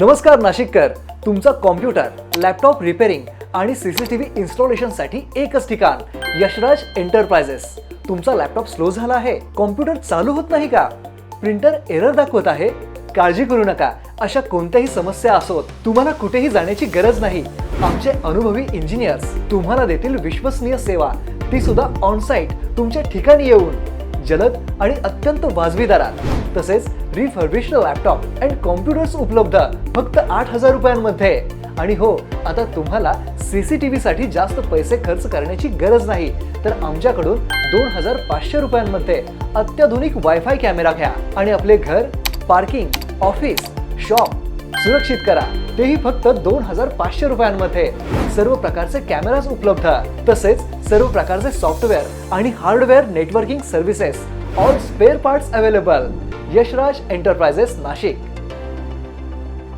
नमस्कार नाशिककर, तुमचा कॉम्प्युटर, लॅपटॉप रिपेअरिंग आणि सीसीटीव्ही इन्स्टॉलेशनसाठी एकच ठिकाण, यशराज एंटरप्राइजेस. तुमचा लॅपटॉप स्लो झाला आहे, कॉम्प्युटर चालू होत नाही का, प्रिंटर एरर दाखवत आहे? काळजी करू नका. अशा कोणत्याही समस्या असोत, तुम्हाला कुठेही जाण्याची गरज नाही. आमचे अनुभवी इंजिनियर्स तुम्हाला देतील विश्वसनीय सेवा, ती सुद्धा ऑन साइट तुमच्या ठिकाणी येऊन, जलद आणि अत्यंत वाजवी दरात. तसेच रिफर्बिश्ड लॅपटॉप अँड कॉम्प्युटर्स उपलब्ध फक्त 8,000 रुपयांमध्ये. आणि हो, आता तुम्हाला सीसीटीव्ही साठी जास्त पैसे खर्च करण्याची गरज नाही, तर आमच्याकडून 2,500 रुपयांमध्ये अत्याधुनिक वायफाय कॅमेरा घ्या आणि आपले घर, पार्किंग, ऑफिस, शॉप सुरक्षित करा, तेही फक्त 2,500 रुपयांमध्ये. सर्व प्रकारचे कॅमेराज उपलब्ध, तसेच सर्व प्रकारचे सॉफ्टवेअर आणि hardware networking services, all spare parts available. Yashraj enterprises Nashik.